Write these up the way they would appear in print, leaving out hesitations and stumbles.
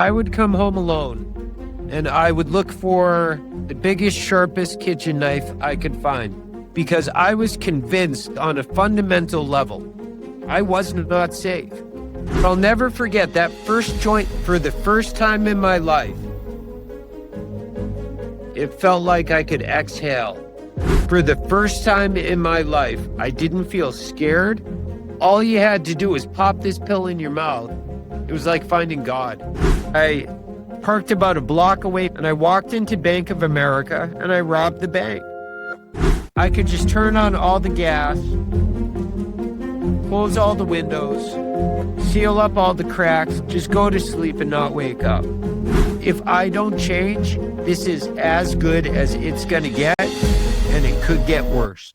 I would come home alone and I would look for the biggest, sharpest kitchen knife I could find because I was convinced on a fundamental level I was not safe. I'll never forget that first joint for the first time in my life. It felt like I could exhale. For the first time in my life, I didn't feel scared. All you had to do was pop this pill in your mouth. It was like finding God. I parked about a block away and I walked into Bank of America and I robbed the bank. I could just turn on all the gas, close all the windows, seal up all the cracks, just go to sleep and not wake up. If I don't change, this is as good as it's going to get, and it could get worse.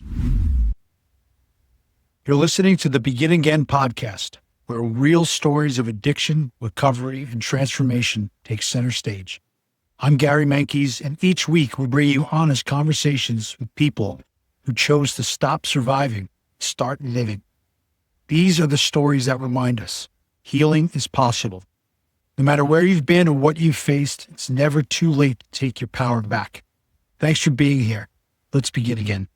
You're listening to the Begin Again podcast, where real stories of addiction, recovery, and transformation take center stage. I'm Gary Menkes, and each week we bring you honest conversations with people who chose to stop surviving, start living. These are the stories that remind us healing is possible. No matter where you've been or what you've faced, it's never too late to take your power back. Thanks for being here. Let's begin again.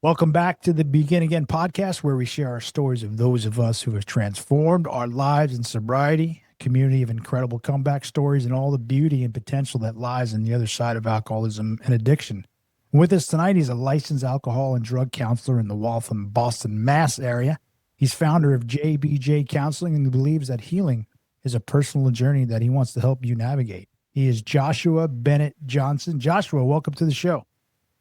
Welcome back to the Begin Again podcast, where we share our stories of those of us who have transformed our lives in sobriety, a community of incredible comeback stories, and all the beauty and potential that lies on the other side of alcoholism and addiction. With us tonight, he's a licensed alcohol and drug counselor in the Waltham, Boston, Mass area. He's founder of JBJ Counseling and believes that healing is a personal journey that he wants to help you navigate. He is Joshuaua Bennett-Johnson. Joshua, welcome to the show.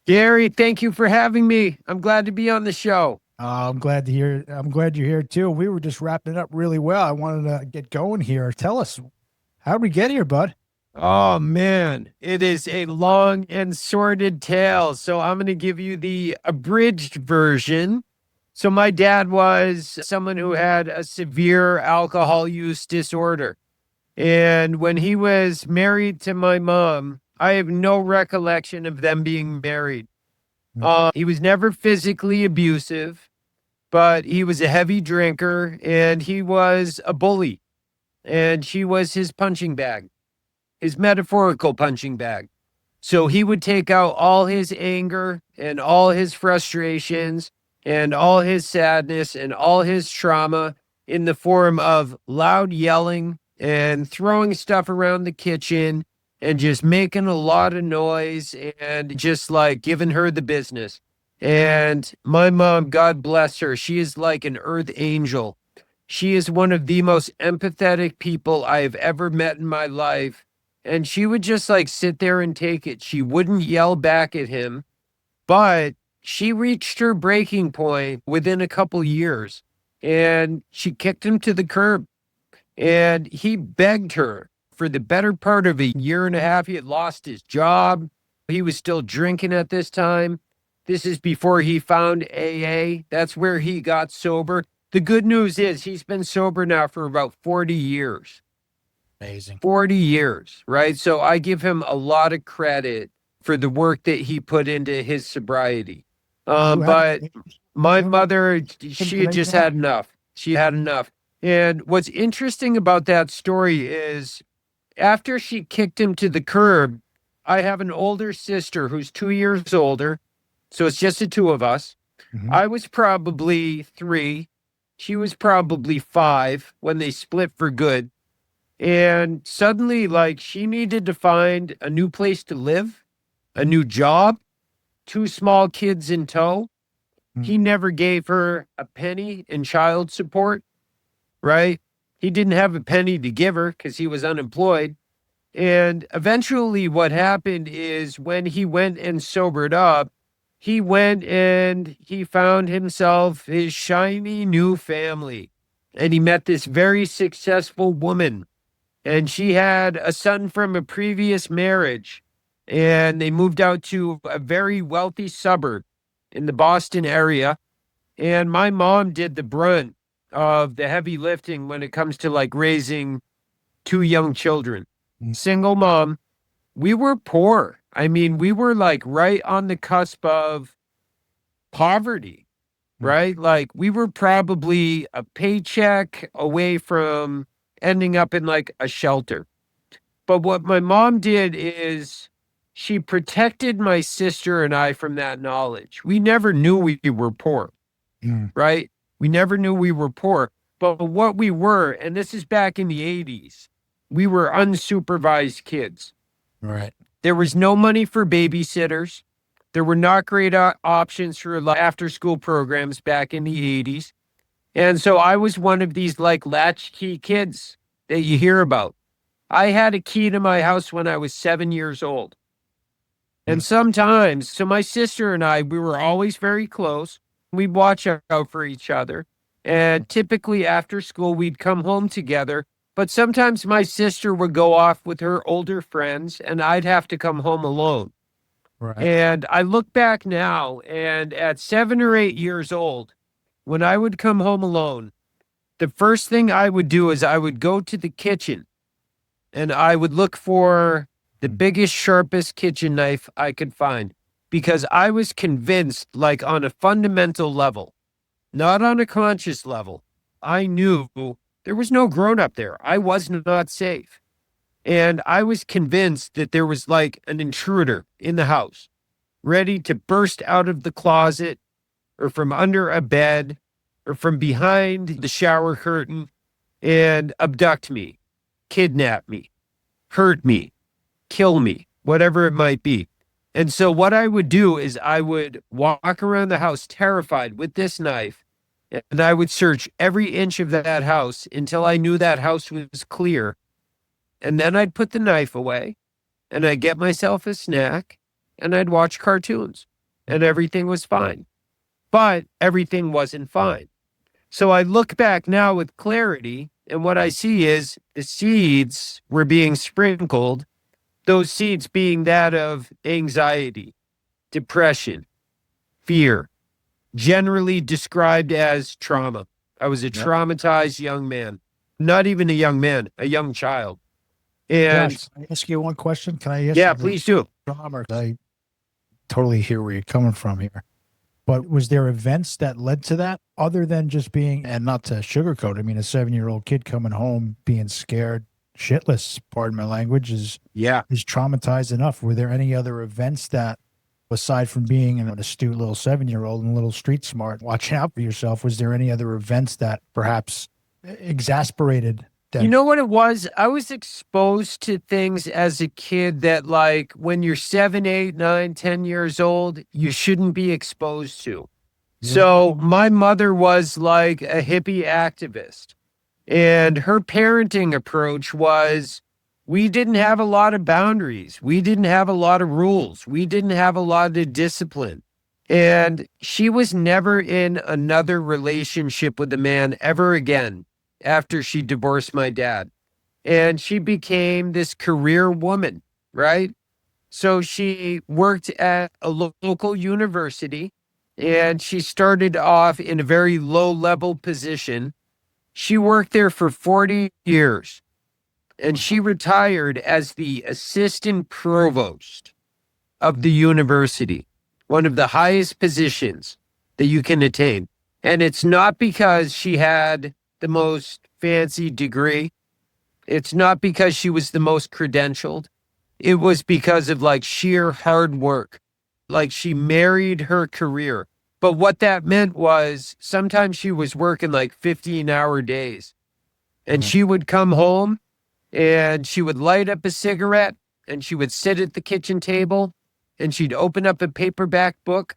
Gary, thank you for having me. I'm glad to be on the show. I'm glad you're here too. We were just wrapping it up really well. I wanted to get going here. Tell us, how did we get here, bud? Oh man, it is a long and sordid tale. So I'm going to give you the abridged version. So my dad was someone who had a severe alcohol use disorder. And when he was married to my mom, I have no recollection of them being married. He was never physically abusive, but he was a heavy drinker and he was a bully. And she was his punching bag, his metaphorical punching bag. So he would take out all his anger and all his frustrations and all his sadness and all his trauma in the form of loud yelling and throwing stuff around the kitchen and just making a lot of noise and just like giving her the business. And my mom, God bless her, she is like an earth angel. She is one of the most empathetic people I have ever met in my life. And she would just like sit there and take it. She wouldn't yell back at him, but she reached her breaking point within a couple years and she kicked him to the curb. And he begged her for the better part of a year and a half. He had lost his job. He was still drinking at this time. This is before he found AA. That's where he got sober. The good news is he's been sober now for about 40 years. Amazing. 40 years, right? So I give him a lot of credit for the work that he put into his sobriety. But my mother, she had just had enough. She had enough. And what's interesting about that story is after she kicked him to the curb, I have an older sister who's 2 years older. So it's just the two of us. Mm-hmm. I was probably 3. She was probably 5 when they split for good. And suddenly, like, she needed to find a new place to live, a new job, 2 small kids in tow. Mm-hmm. He never gave her a penny in child support, right? He didn't have a penny to give her because he was unemployed. And eventually what happened is when he went and sobered up, he went and he found himself his shiny new family. And he met this very successful woman. And she had a son from a previous marriage. And they moved out to a very wealthy suburb in the Boston area. And my mom did the brunt of the heavy lifting when it comes to like raising 2 young children. Single mom. We were poor. I mean, we were like right on the cusp of poverty, right? Like we were probably a paycheck away from ending up in like a shelter. But what my mom did is she protected my sister and I from that knowledge. We never knew we were poor, right? We never knew we were poor. But what we were, and this is back in the 80s, we were unsupervised kids. Right. There was no money for babysitters. There were not great options for after school programs back in the 80s. And so I was one of these like latchkey kids that you hear about. I had a key to my house when I was 7 years old. And sometimes, so my sister and I, we were always very close. We'd watch out for each other. And typically after school, we'd come home together. But sometimes my sister would go off with her older friends and I'd have to come home alone. Right. And I look back now, and at 7 or 8 years old, when I would come home alone, the first thing I would do is I would go to the kitchen and I would look for the biggest, sharpest kitchen knife I could find, because I was convinced, like on a fundamental level, not on a conscious level, I knew there was no grown up there. I was not safe. And I was convinced that there was like an intruder in the house, ready to burst out of the closet or from under a bed or from behind the shower curtain and abduct me, kidnap me, hurt me, kill me, whatever it might be. And so what I would do is I would walk around the house terrified with this knife, and I would search every inch of that house until I knew that house was clear. And then I'd put the knife away and I'd get myself a snack and I'd watch cartoons and everything was fine. But everything wasn't fine. So I look back now with clarity, and what I see is the seeds were being sprinkled, those seeds being that of anxiety, depression, fear, generally described as trauma. I was a traumatized young man, not even a young man, a young child. And Josh, can I ask you one question? Can I ask yeah, you please do. trauma? I totally hear where you're coming from here. But was there events that led to that other than just being, and not to sugarcoat, I mean, a 7-year-old kid coming home being scared shitless, pardon my language, is traumatized enough. Were there any other events that, aside from being an astute little 7-year-old and a little street smart, watching out for yourself, was there any other events that perhaps exasperated them? You know what it was? I was exposed to things as a kid that, like, when you're 7, 8, 9, 10 years old, you shouldn't be exposed to. So my mother was like a hippie activist, and her parenting approach was, we didn't have a lot of boundaries. We didn't have a lot of rules. We didn't have a lot of discipline. And she was never in another relationship with a man ever again after she divorced my dad. And she became this career woman, right? So she worked at a local university, and she started off in a very low-level position. She worked there for 40 years, and she retired as the assistant provost of the university, one of the highest positions that you can attain. And it's not because she had the most fancy degree. It's not because she was the most credentialed. It was because of like sheer hard work. Like she married her career. But what that meant was sometimes she was working like 15-hour days, and she would come home and she would light up a cigarette and she would sit at the kitchen table and she'd open up a paperback book,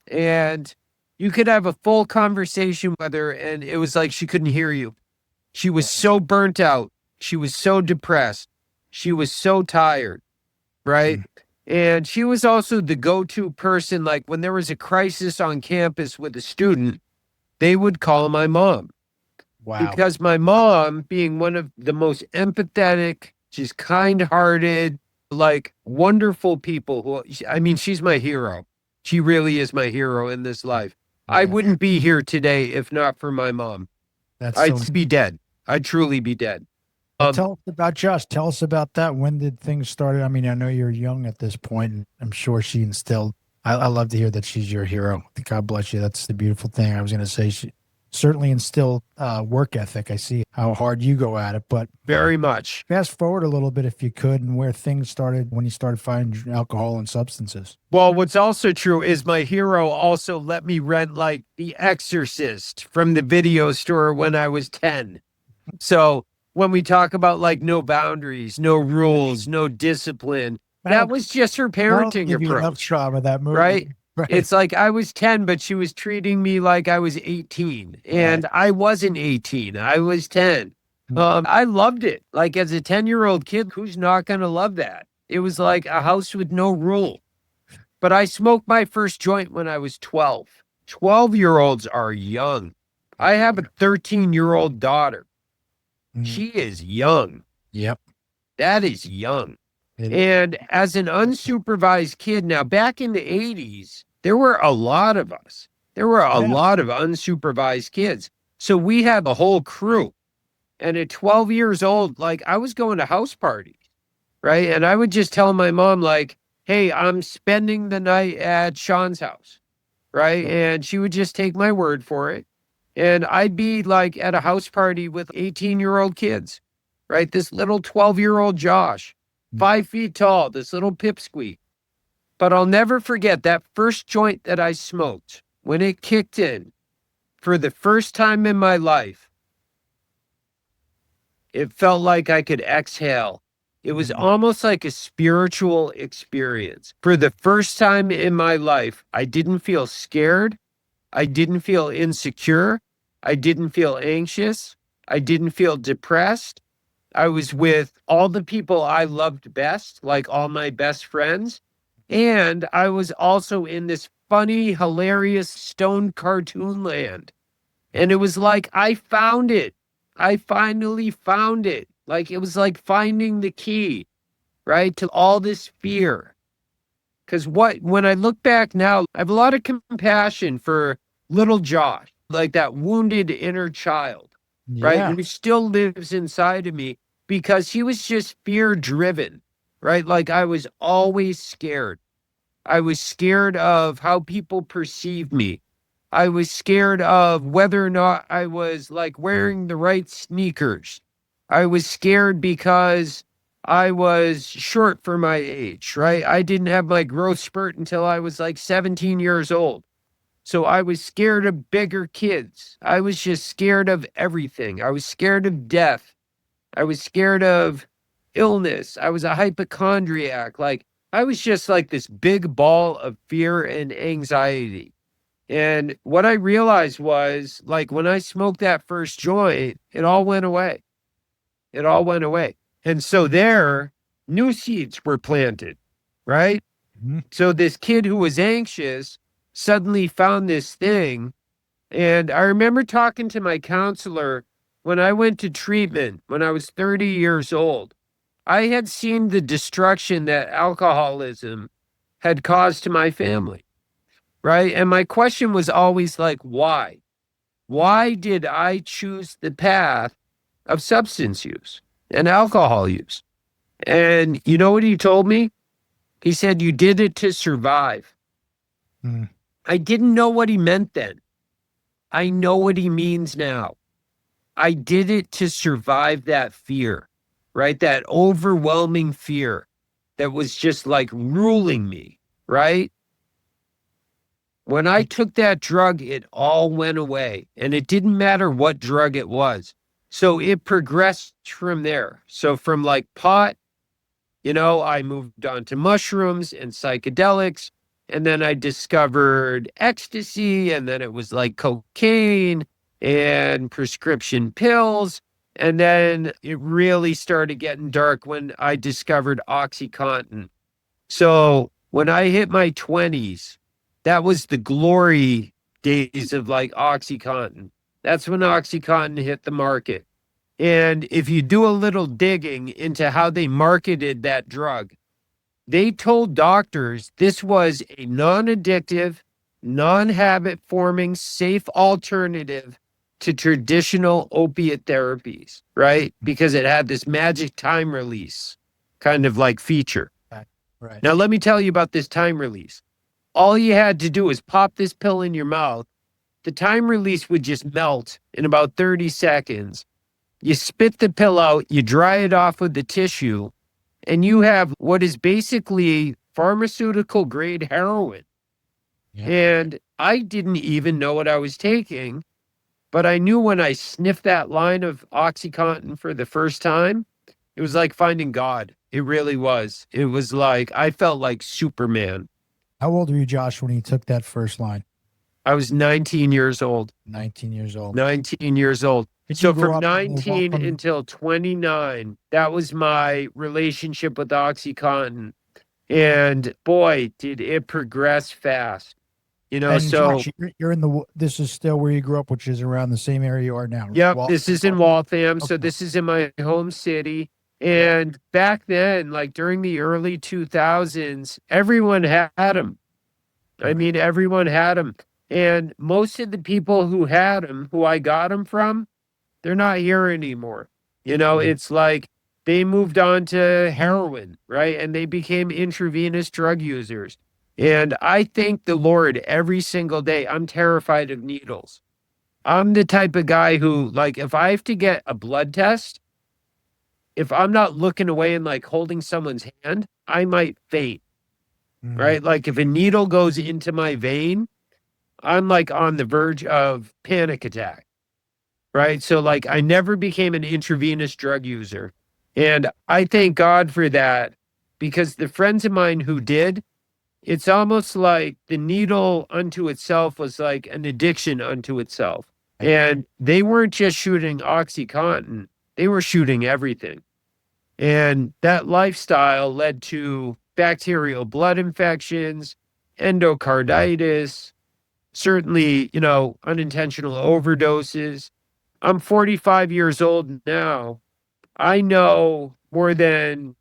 and you could have a full conversation with her and it was like she couldn't hear you. She was so burnt out. She was so depressed. She was so tired, right? And she was also the go-to person. Like when there was a crisis on campus with a student, they would call my mom. Wow. Because my mom, being one of the most empathetic, just kind-hearted, like wonderful people who, I mean, she's my hero. She really is my hero in this life. I wouldn't be here today if not for my mom. I'd be dead. I'd truly be dead. Tell us about Josh. Tell us about that. When did things start? I mean, I know you're young at this point, and I'm sure she instilled. I love to hear that she's your hero. God bless you. That's the beautiful thing. I was going to say, certainly instill work ethic. I see how hard you go at it, but Very much. fast forward a little bit if you could, and where things started when you started finding alcohol and substances. Well, what's also true is my hero also let me rent like The Exorcist from the video store when I was 10. So when we talk about like no boundaries, no rules, no discipline, that was just her That'll parenting give you enough approach, trauma, that movie. right? Right. It's like I was 10, but she was treating me like I was 18, and I wasn't 18. I was 10. I loved it. Like as a 10-year-old kid, who's not going to love that? It was like a house with no rule. But I smoked my first joint when I was 12. 12-year-olds are young. I have a 13-year-old daughter. She is young. Yep. That is young. It- And as an unsupervised kid, now back in the 80s, there were a lot of us. There were a lot of unsupervised kids. So we had a whole crew. And at 12 years old, like I was going to house parties, right? And I would just tell my mom, like, hey, I'm spending the night at Sean's house, right? And she would just take my word for it. And I'd be like at a house party with 18-year-old kids, right? This little 12-year-old Josh, 5 feet tall, this little pipsqueak. But I'll never forget that first joint that I smoked when it kicked in for the first time in my life. It felt like I could exhale. It was almost like a spiritual experience. For the first time in my life, I didn't feel scared. I didn't feel insecure. I didn't feel anxious. I didn't feel depressed. I was with all the people I loved best, like all my best friends. And I was also in this funny, hilarious stone cartoon land. And it was like, I found it. I finally found it. Like, it was like finding the key, right, to all this fear. Because when I look back now, I have a lot of compassion for little Josh, like that wounded inner child, right? Who still lives inside of me because he was just fear driven, right? Like I was always scared. I was scared of how people perceive me. I was scared of whether or not I was like wearing the right sneakers. I was scared because I was short for my age, right? I didn't have my growth spurt until I was like 17 years old. So I was scared of bigger kids. I was just scared of everything. I was scared of death. I was scared of illness. I was a hypochondriac. Like I was just like this big ball of fear and anxiety. And what I realized was like when I smoked that first joint, it all went away. It all went away. And so there, new seeds were planted, right? So this kid who was anxious suddenly found this thing. And I remember talking to my counselor when I went to treatment when I was 30 years old. I had seen the destruction that alcoholism had caused to my family, right? And my question was always like, why? Why did I choose the path of substance use and alcohol use? And you know what he told me? He said, you did it to survive. I didn't know what he meant then. I know what he means now. I did it to survive that fear, right? That overwhelming fear that was just like ruling me, right? When I took that drug, it all went away, and it didn't matter what drug it was. So it progressed from there. So from like pot, you know, I moved on to mushrooms and psychedelics, and then I discovered ecstasy, and then it was like cocaine and prescription pills. And then it really started getting dark when I discovered OxyContin. So when I hit my 20s, that was the glory days of like OxyContin. That's when OxyContin hit the market. And if you do a little digging into how they marketed that drug, they told doctors this was a non-addictive, non-habit forming, safe alternative to traditional opiate therapies, right? Because it had this magic time release kind of like feature. Right. Now, let me tell you about this time release. All you had to do was pop this pill in your mouth, the time release would just melt in about 30 seconds. You spit the pill out, you dry it off with the tissue, and you have what is basically pharmaceutical grade heroin. Yeah. And I didn't even know what I was taking, but I knew when I sniffed that line of OxyContin for the first time, it was like finding God. It really was. It was like, I felt like Superman. How old were you, Josh, when you took that first line? I was 19 years old. 19 years old. 19 years old. Did you So grow from up 19 Milwaukee? until 29, that was my relationship with OxyContin. And boy, did it progress fast. You know, And so Josh, you're in this is still where you grew up, which is around the same area you are now. yep, this is in Waltham. So Okay. this is in my home city. And back then, like during the early 2000s, everyone had them. I mean, everyone had them. And most of the people who had them, who I got them from, they're not here anymore. You know, it's like they moved on to heroin, right? And they became intravenous drug users. And I thank the Lord every single day. I'm terrified of needles. I'm the type of guy who, like, if I have to get a blood test, if I'm not looking away and like holding someone's hand, I might faint, right? Like if a needle goes into my vein, I'm like on the verge of panic attack, right? So like I never became an intravenous drug user. And I thank God for that because the friends of mine who did, it's almost like the needle unto itself was like an addiction unto itself. And they weren't just shooting OxyContin, they were shooting everything. And that lifestyle led to bacterial blood infections, endocarditis, certainly, you know, unintentional overdoses. I'm 45 years old now. I know more than,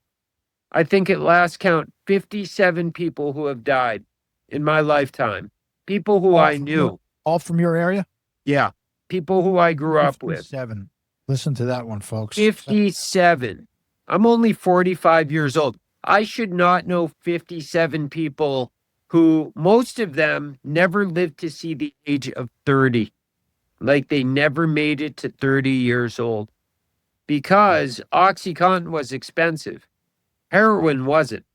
I think at last count, 57 people who have died in my lifetime. People who I knew. All from your area? Yeah. People who I grew up with. 57. Listen to that one, folks. 57. I'm only 45 years old. I should not know 57 people who, most of them, never lived to see the age of 30. Like they never made it to 30 years old because OxyContin was expensive. Heroin wasn't.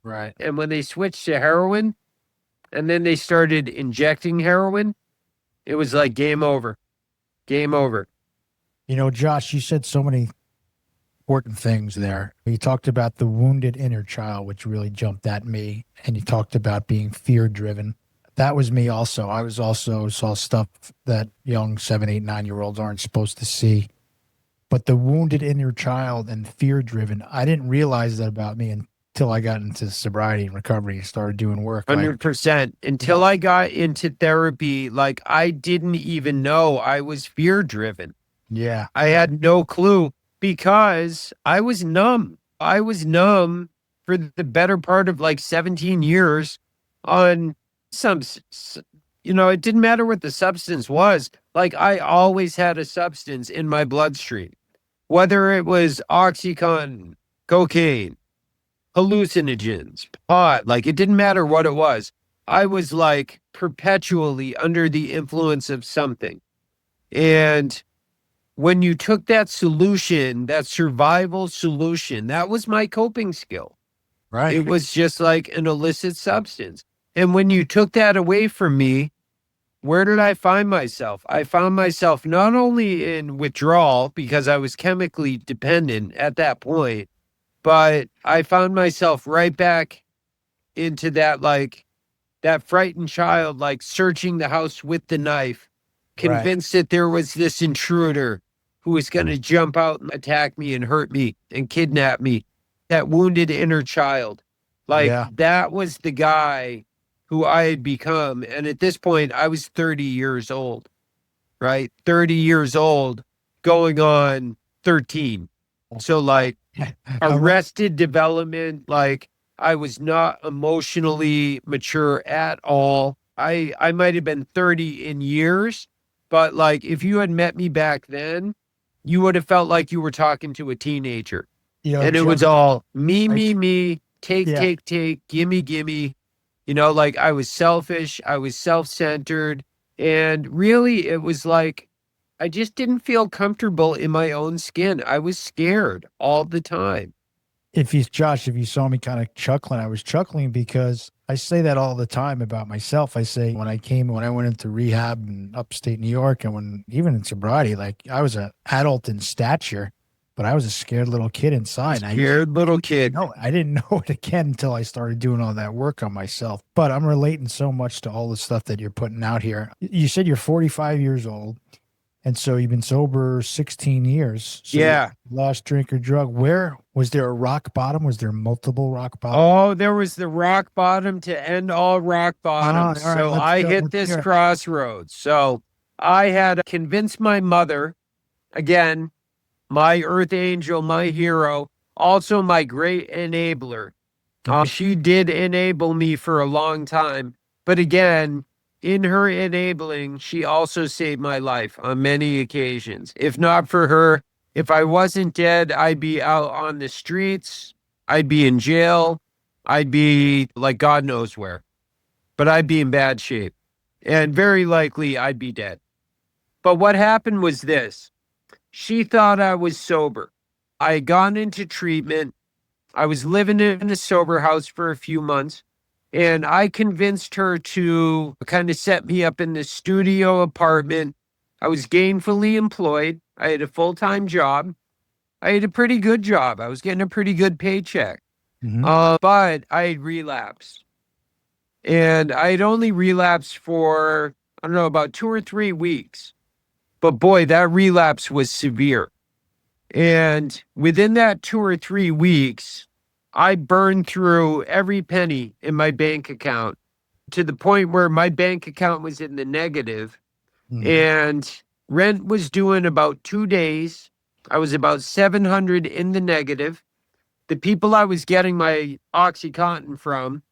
Right. And when they switched to heroin and then they started injecting heroin, it was like game over. Game over. You know, Josh, you said so many important things there. You talked about the wounded inner child, which really jumped at me. And you talked about being fear driven. That was me also. I was also saw stuff that young 7, 8, 9-year-olds aren't supposed to see. But the wounded inner child and fear driven, I didn't realize that about me until I got into sobriety and recovery and started doing work. 100%. Until I got into therapy, like I didn't even know I was fear driven. Yeah. I had no clue because I was numb. I was numb for the better part of like 17 years on some, you know, it didn't matter what the substance was. Like I always had a substance in my bloodstream, whether it was OxyContin, cocaine, hallucinogens, pot, like it didn't matter what it was. I was like perpetually under the influence of something. And when you took that solution, that survival solution, that was my coping skill. Right. It was just like an illicit substance. And when you took that away from me, where did I find myself? I found myself not only in withdrawal because I was chemically dependent at that point, but I found myself right back into that, like that frightened child, like searching the house with the knife, convinced that there was this intruder who was going to jump out and attack me and hurt me and kidnap me. That wounded inner child. Like that was the guy who I had become. And at this point, I was 30 years old, right? 30 years old, going on 13. So like arrested development, like I was not emotionally mature at all. I might have been 30 in years, but like if you had met me back then, you would have felt like you were talking to a teenager. You know, and it was all me, take, gimme. You know, like I was selfish, I was self-centered, And really, it was like, I just didn't feel comfortable in my own skin. I was scared all the time. If you saw me kind of chuckling, I was chuckling because I say that all the time about myself. I say when I went into rehab in upstate New York and even in sobriety, like I was an adult in stature, but I was a scared little kid inside. Scared little kid. No, I didn't know it again until I started doing all that work on myself. But I'm relating so much to all the stuff that you're putting out here. You said you're 45 years old. And so you've been sober 16 years. So Yeah. last drink or drug. Where was there a rock bottom? Was there multiple rock bottoms? Oh, there was the rock bottom to end all rock bottoms. all right, So let's I go. hit Let's this hear it. crossroads. So I had convinced my mother, again, my earth angel, my hero, also my great enabler. She did enable me for a long time. But again, in her enabling, she also saved my life on many occasions. If not for her, if I wasn't dead, I'd be out on the streets. I'd be in jail. I'd be like God knows where. But I'd be in bad shape. And very likely I'd be dead. But what happened was this. She thought I was sober. I had gone into treatment. I was living in a sober house for a few months. And I convinced her to kind of set me up in this studio apartment. I was gainfully employed. I had a full-time job. I had a pretty good job. I was getting a pretty good paycheck. But I had relapsed. And I had only relapsed for, I don't know, about 2 or 3 weeks. But boy, that relapse was severe. And within that 2 or 3 weeks, I burned through every penny in my bank account to the point where my bank account was in the negative, and rent was due in about 2 days. I was about 700 in the negative. The people I was getting my OxyContin from,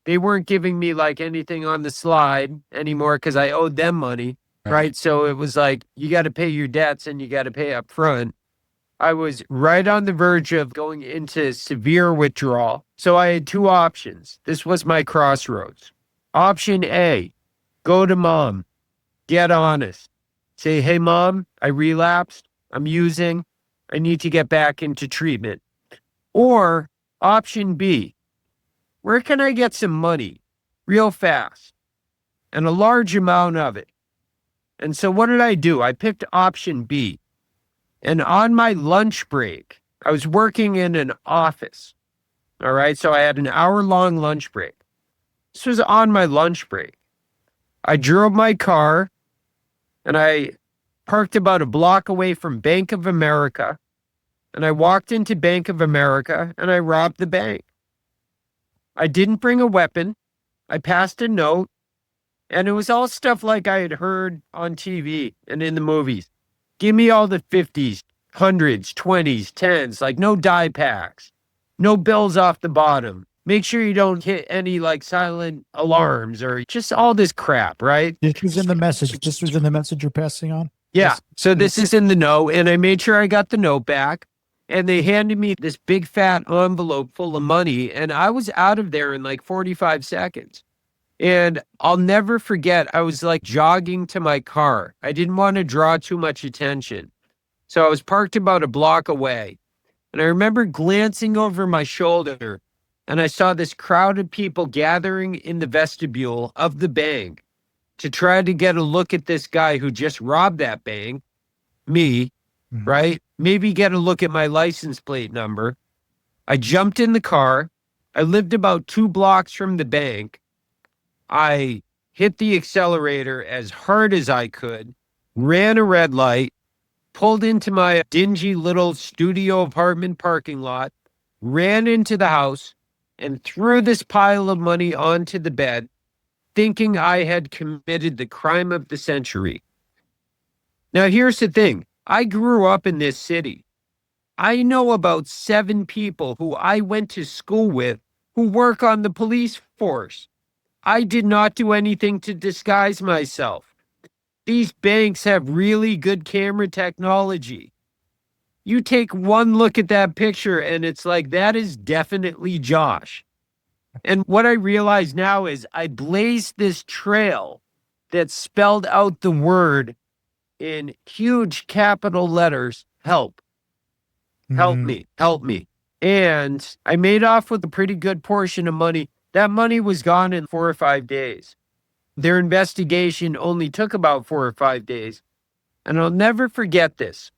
they weren't giving me like anything on the slide anymore because I owed them money, right? So it was like, you got to pay your debts and you got to pay up front. I was right on the verge of going into severe withdrawal. So I had 2 options. This was my crossroads. Option A, go to mom, get honest. Say, hey, mom, I relapsed. I'm using. I need to get back into treatment. Or option B, where can I get some money real fast and a large amount of it? And so what did I do? I picked option B. And on my lunch break, I was working in an office. All right. So I had an hour-long lunch break. This was on my lunch break. I drove my car and I parked about a block away from Bank of America. And I walked into Bank of America and I robbed the bank. I didn't bring a weapon. I passed a note. And it was all stuff like I had heard on TV and in the movies. Give me all the 50s, 100s, 20s, 10s, like no die packs, no bills off the bottom. Make sure you don't hit any like silent alarms or just all this crap, right? This was in the message. This was in the message you're passing on? Yeah. So this is in the note, and I made sure I got the note back. And they handed me this big fat envelope full of money, and I was out of there in like 45 seconds. And I'll never forget, I was like jogging to my car. I didn't want to draw too much attention. So I was parked about a block away. And I remember glancing over my shoulder and I saw this crowd of people gathering in the vestibule of the bank to try to get a look at this guy who just robbed that bank, me, right? Maybe get a look at my license plate number. I jumped in the car. I lived about 2 blocks from the bank. I hit the accelerator as hard as I could, ran a red light, pulled into my dingy little studio apartment parking lot, ran into the house, and threw this pile of money onto the bed, thinking I had committed the crime of the century. Now, here's the thing. I grew up in this city. I know about 7 people who I went to school with who work on the police force. I did not do anything to disguise myself. These banks have really good camera technology. You take one look at that picture and it's like, that is definitely Josh. And what I realize now is I blazed this trail that spelled out the word in huge capital letters, help. Help me, help me. And I made off with a pretty good portion of money. That money was gone in 4 or 5 days. Their investigation only took about 4 or 5 days. And I'll never forget this.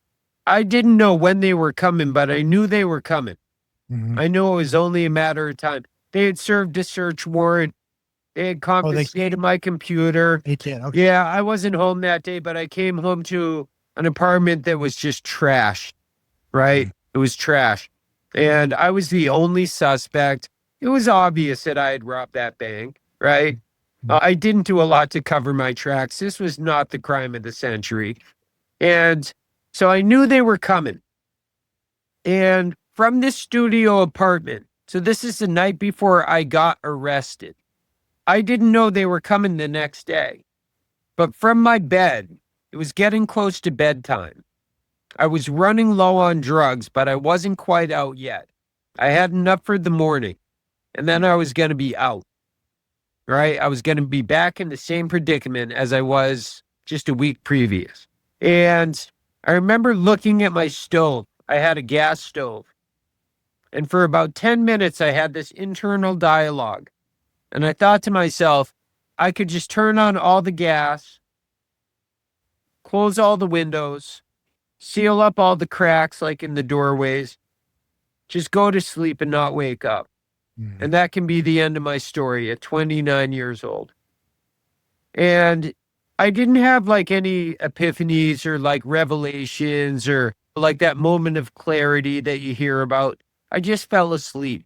I didn't know when they were coming, but I knew they were coming. I knew it was only a matter of time. They had served a search warrant. They had confiscated my computer. They did. Okay. Yeah, I wasn't home that day, but I came home to an apartment that was just trash, right? It was trash. And I was the only suspect. It was obvious that I had robbed that bank, right? I didn't do a lot to cover my tracks. This was not the crime of the century. And so I knew they were coming. And from this studio apartment, so this is the night before I got arrested. I didn't know they were coming the next day. But from my bed, it was getting close to bedtime. I was running low on drugs, but I wasn't quite out yet. I had enough for the morning, and then I was going to be out, right? I was going to be back in the same predicament as I was just a week previous. And I remember looking at my stove. I had a gas stove. And for about 10 minutes, I had this internal dialogue. And I thought to myself, I could just turn on all the gas, close all the windows, seal up all the cracks like in the doorways, just go to sleep and not wake up. And that can be the end of my story at 29 years old. And I didn't have like any epiphanies or like revelations or like that moment of clarity that you hear about. I just fell asleep.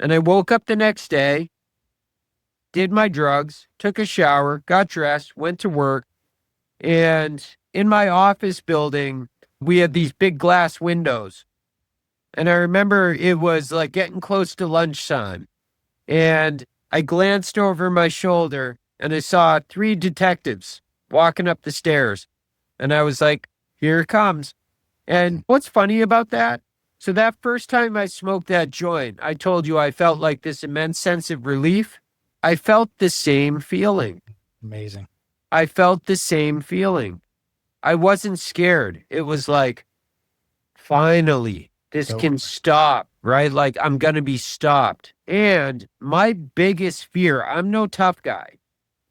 And I woke up the next day, did my drugs, took a shower, got dressed, went to work. And in my office building, we had these big glass windows. And I remember it was like getting close to lunchtime. And I glanced over my shoulder and I saw 3 detectives walking up the stairs. And I was like, here it comes. And what's funny about that? So that first time I smoked that joint, I told you I felt like this immense sense of relief. I felt the same feeling. Amazing. I felt the same feeling. I wasn't scared. It was like, finally, this can stop, right? Like I'm going to be stopped. And my biggest fear, I'm no tough guy.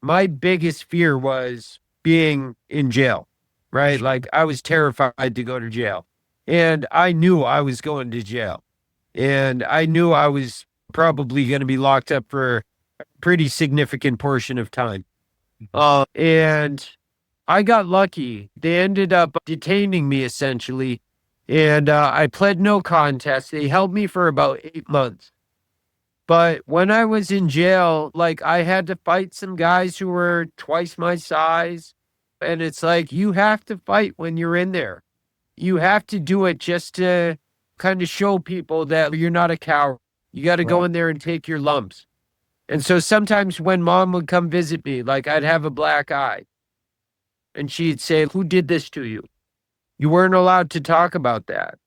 My biggest fear was being in jail, right? Like I was terrified to go to jail. And I knew I was going to jail. And I knew I was probably going to be locked up for a pretty significant portion of time. And I got lucky. They ended up detaining me essentially. And I pled no contest. They held me for about 8 months. But when I was in jail, like I had to fight some guys who were twice my size. And it's like, you have to fight when you're in there. You have to do it just to kind of show people that you're not a coward. You got to go in there and take your lumps. And so sometimes when mom would come visit me, like I'd have a black eye. And she'd say, who did this to you? You weren't allowed to talk about that.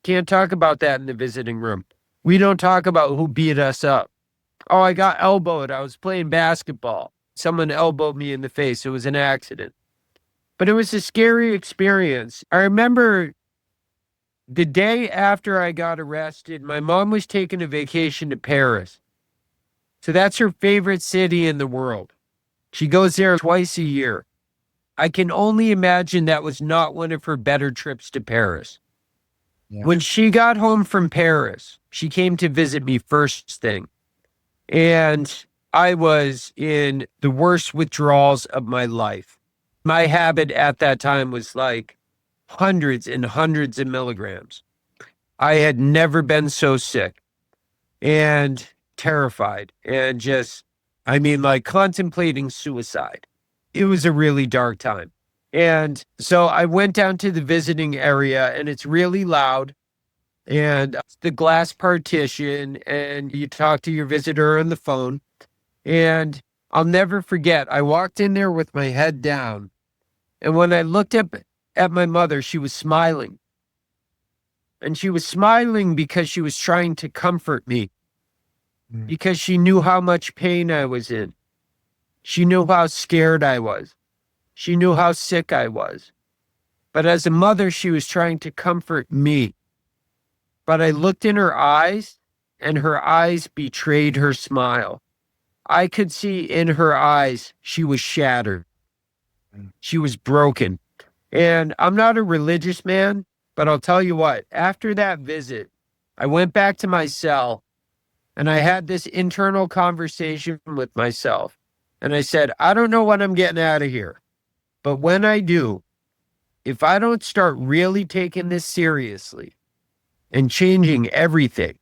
Can't talk about that in the visiting room. We don't talk about who beat us up. Oh, I got elbowed. I was playing basketball. Someone elbowed me in the face. It was an accident. But it was a scary experience. I remember the day after I got arrested, my mom was taking a vacation to Paris. So that's her favorite city in the world. She goes there twice a year. I can only imagine that was not one of her better trips to Paris. Yeah. When she got home from Paris, she came to visit me first thing. And I was in the worst withdrawals of my life. My habit at that time was like hundreds and hundreds of milligrams. I had never been so sick and terrified and just, like contemplating suicide. It was a really dark time. And so I went down to the visiting area and it's really loud and it's the glass partition and you talk to your visitor on the phone. And I'll never forget, I walked in there with my head down. And when I looked up at my mother, she was smiling. And she was smiling because she was trying to comfort me because she knew how much pain I was in. She knew how scared I was. She knew how sick I was. But as a mother, she was trying to comfort me. But I looked in her eyes, and her eyes betrayed her smile. I could see in her eyes she was shattered. She was broken. And I'm not a religious man, but I'll tell you what, after that visit, I went back to my cell and I had this internal conversation with myself. And I said, I don't know when I'm getting out of here, but when I do, if I don't start really taking this seriously and changing everything,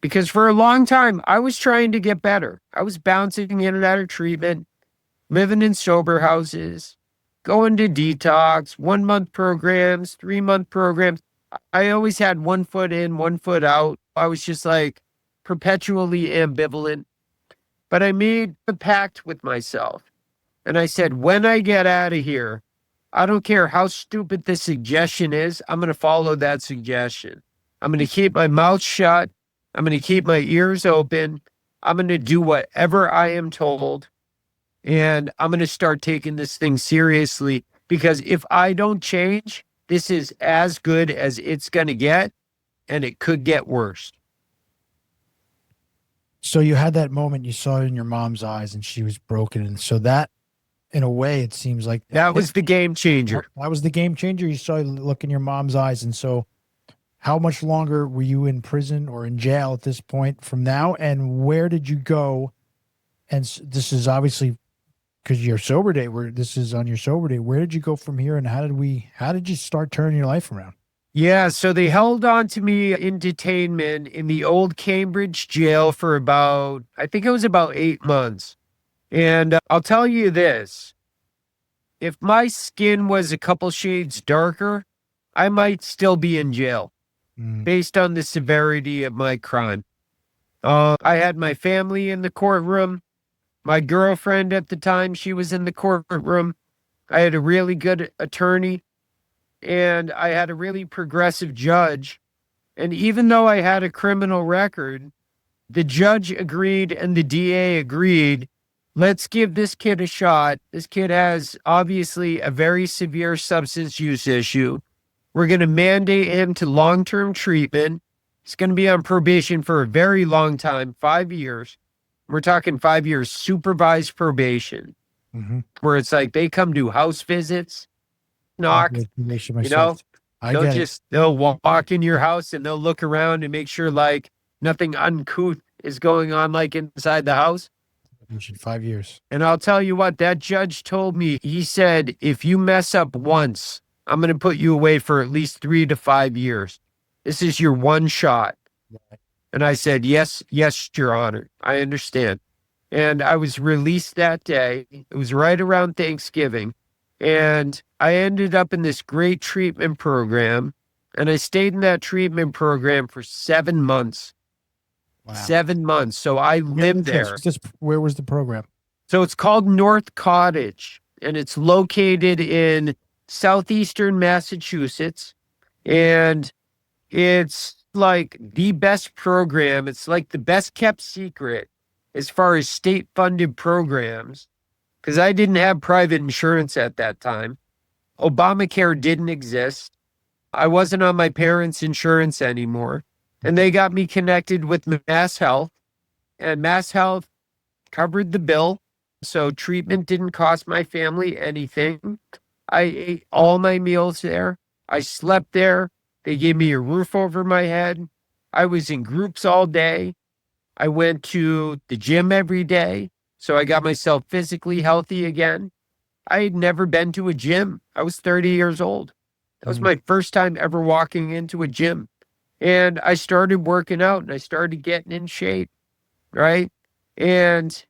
because for a long time, I was trying to get better. I was bouncing in and out of treatment, living in sober houses, going to detox, 1 month programs, 3 month programs. I always had 1 foot in, 1 foot out. I was just like perpetually ambivalent. But I made a pact with myself. And I said, when I get out of here, I don't care how stupid the suggestion is. I'm going to follow that suggestion. I'm going to keep my mouth shut. I'm going to keep my ears open. I'm going to do whatever I am told. And I'm going to start taking this thing seriously, because if I don't change, this is as good as it's going to get, and it could get worse. So you had that moment, you saw it in your mom's eyes and she was broken. And so that, in a way, it seems like That was the game changer. that was the game changer. You saw, look in your mom's eyes. And so how much longer were you in prison or in jail at this point from now? And where did you go? And this is obviously because your sober day, where this is on your sober day. Where did you go from here? And how did you start turning your life around? Yeah, so they held on to me in detainment in the old Cambridge jail for I think it was about 8 months. And I'll tell you this, if my skin was a couple shades darker, I might still be in jail based on the severity of my crime. I had my family in the courtroom. My girlfriend at the time, she was in the courtroom. I had a really good attorney, and I had a really progressive judge. And even though I had a criminal record, the judge agreed and the DA agreed, let's give this kid a shot. This kid has obviously a very severe substance use issue. We're going to mandate him to long-term treatment. He's going to be on probation for a very long time, 5 years. We're talking 5 years supervised probation, where it's like they come do house visits, knock, they'll walk in your house and they'll look around and make sure like nothing uncouth is going on like inside the house. 5 years. And I'll tell you what, that judge told me, he said, if you mess up once, I'm going to put you away for at least 3 to 5 years. This is your one shot. And I said, yes, Your Honor, I understand. And I was released that day. It was right around Thanksgiving. And I ended up in this great treatment program. And I stayed in that treatment program for 7 months. Wow. 7 months. So I lived there. Where was the program? So it's called North Cottage. And it's located in southeastern Massachusetts. And it's like the best program. It's like the best kept secret as far as state funded programs, because I didn't have private insurance at that time. Obamacare didn't exist. I wasn't on my parents' insurance anymore. And they got me connected with Mass Health, and Mass Health covered the bill. So treatment didn't cost my family anything. I ate all my meals there. I slept there. They gave me a roof over my head. I was in groups all day. I went to the gym every day, so I got myself physically healthy again. I had never been to a gym. I was 30 years old. That was my first time ever walking into a gym. And I started working out and I started getting in shape, right? And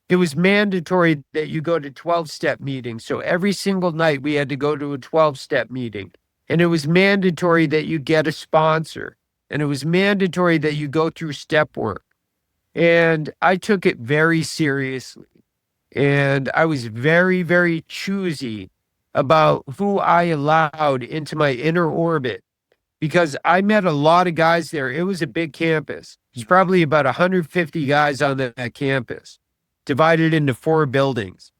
it was mandatory that you go to 12-step meetings. So every single night we had to go to a 12-step meeting. And it was mandatory that you get a sponsor. And it was mandatory that you go through step work. And I took it very seriously. And I was very, very choosy about who I allowed into my inner orbit, because I met a lot of guys there. It was a big campus. It's probably about 150 guys on that campus. divided into 4 buildings.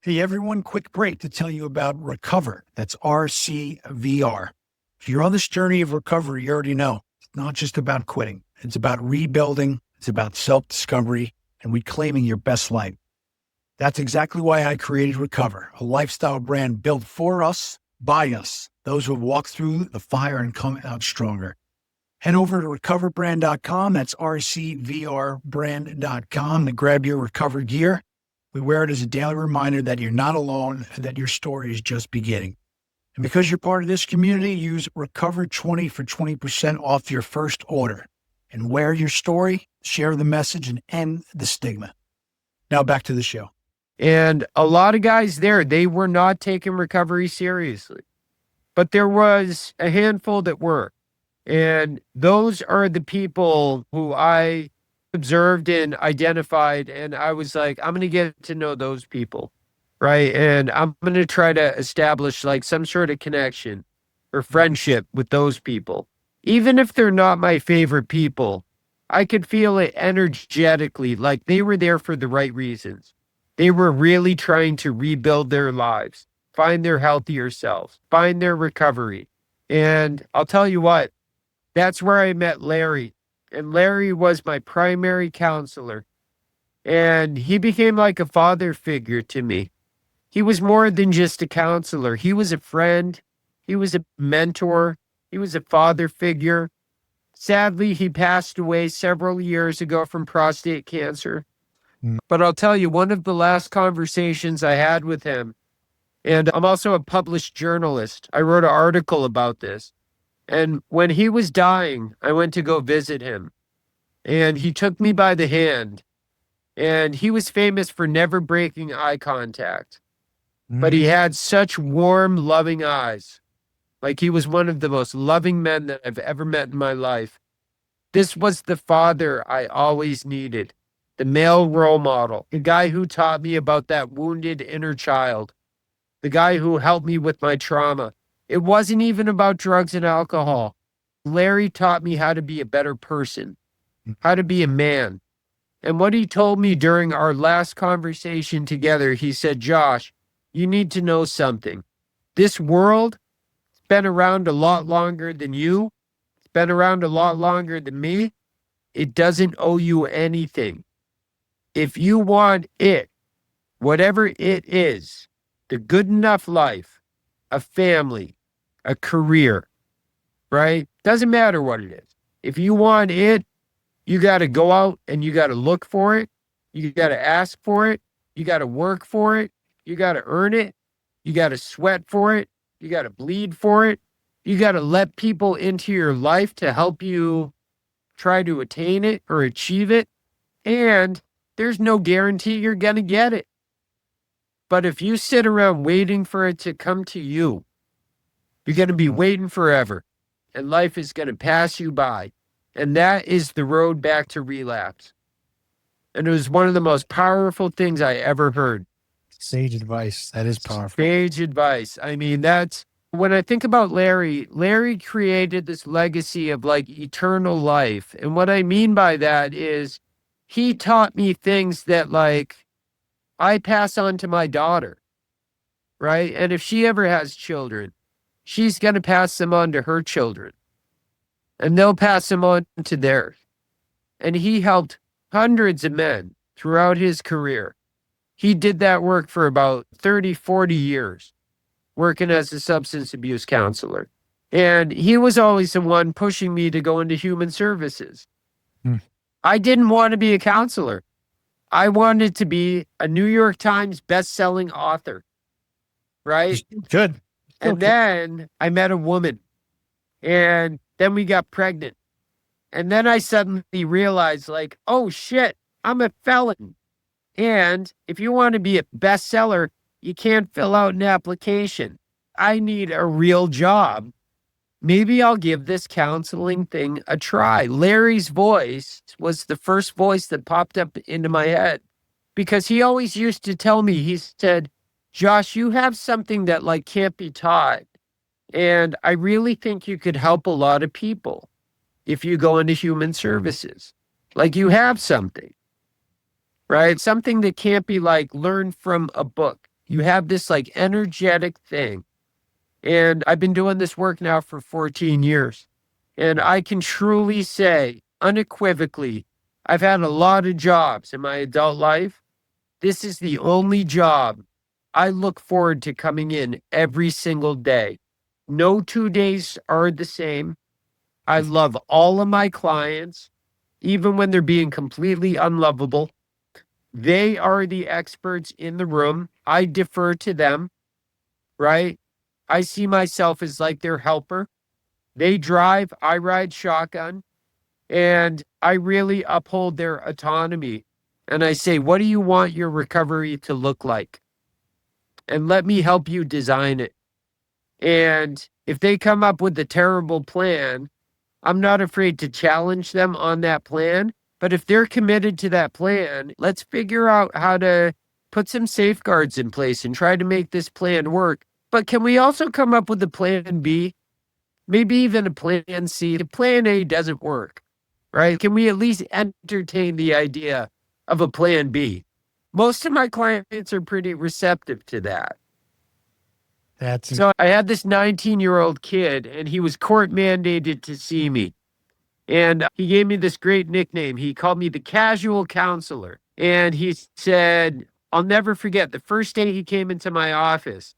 Hey, everyone, quick break to tell you about Recover. That's RCVR. If you're on this journey of recovery, you already know it's not just about quitting. It's about rebuilding. It's about self-discovery and reclaiming your best life. That's exactly why I created Recover, a lifestyle brand built for us, by us, those who have walked through the fire and come out stronger. Head over to recoverbrand.com. That's RCVRbrand.com to grab your Recover gear. We wear it as a daily reminder that you're not alone and that your story is just beginning. And because you're part of this community, use Recover20 for 20% off your first order. And wear your story, share the message, and end the stigma. Now back to the show. And a lot of guys there, they were not taking recovery seriously. But there was a handful that were. And those are the people who I observed and identified. And I was like, I'm going to get to know those people. Right. And I'm going to try to establish like some sort of connection or friendship with those people. Even if they're not my favorite people, I could feel it energetically, like they were there for the right reasons. They were really trying to rebuild their lives, find their healthier selves, find their recovery. And I'll tell you what, that's where I met Larry. And Larry was my primary counselor. And he became like a father figure to me. He was more than just a counselor. He was a friend. He was a mentor. He was a father figure. Sadly, he passed away several years ago from prostate cancer. But I'll tell you, one of the last conversations I had with him, and I'm also a published journalist. I wrote an article about this. And when he was dying, I went to go visit him. And he took me by the hand. And he was famous for never breaking eye contact. But he had such warm, loving eyes. Like he was one of the most loving men that I've ever met in my life. This was the father I always needed. The male role model. The guy who taught me about that wounded inner child. The guy who helped me with my trauma. It wasn't even about drugs and alcohol. Larry taught me how to be a better person. How to be a man. And what he told me during our last conversation together, he said, Josh, you need to know something. This world has been around a lot longer than you. It's been around a lot longer than me. It doesn't owe you anything. If you want it, whatever it is, the good enough life, a family, a career, right? Doesn't matter what it is. If you want it, you got to go out and you got to look for it. You got to ask for it. You got to work for it. You got to earn it. You got to sweat for it. You got to bleed for it. You got to let people into your life to help you try to attain it or achieve it. And there's no guarantee you're going to get it. But if you sit around waiting for it to come to you, you're going to be waiting forever. And life is going to pass you by. And that is the road back to relapse. And it was one of the most powerful things I ever heard. Sage advice. That is powerful. Sage advice. I mean, that's when I think about Larry, Larry created this legacy of like eternal life. And what I mean by that is he taught me things that like I pass on to my daughter, right? And if she ever has children, she's going to pass them on to her children. And they'll pass them on to theirs. And he helped hundreds of men throughout his career. He did that work for about 30, 40 years, working as a substance abuse counselor. And he was always the one pushing me to go into human services. I didn't want to be a counselor. I wanted to be a New York Times best-selling author, right? Good. And then I met a woman, and then we got pregnant. And then I suddenly realized, like, oh, shit, I'm a felon. And if you want to be a bestseller, you can't fill out an application. I need a real job. Maybe I'll give this counseling thing a try. Larry's voice was the first voice that popped up into my head because he always used to tell me, he said, Josh, you have something that like can't be taught. And I really think you could help a lot of people if you go into human services. Like you have something. right? Something that can't be like learned from a book. You have this like energetic thing. And I've been doing this work now for 14 years. And I can truly say unequivocally, I've had a lot of jobs in my adult life. This is the only job I look forward to coming in every single day. No 2 days are the same. I love all of my clients, even when they're being completely unlovable. They are the experts in the room. I defer to them, right? I see myself as like their helper. They drive, I ride shotgun, and I really uphold their autonomy. And I say, what do you want your recovery to look like? And let me help you design it. And if they come up with a terrible plan, I'm not afraid to challenge them on that plan. But if they're committed to that plan, let's figure out how to put some safeguards in place and try to make this plan work. But can we also come up with a plan B? Maybe even a plan C. If plan A doesn't work, right? Can we at least entertain the idea of a plan B? Most of my clients are pretty receptive to that. So I had this 19-year-old kid, and he was court mandated to see me. And he gave me this great nickname. He called me the casual counselor. And he said, I'll never forget the first day he came into my office.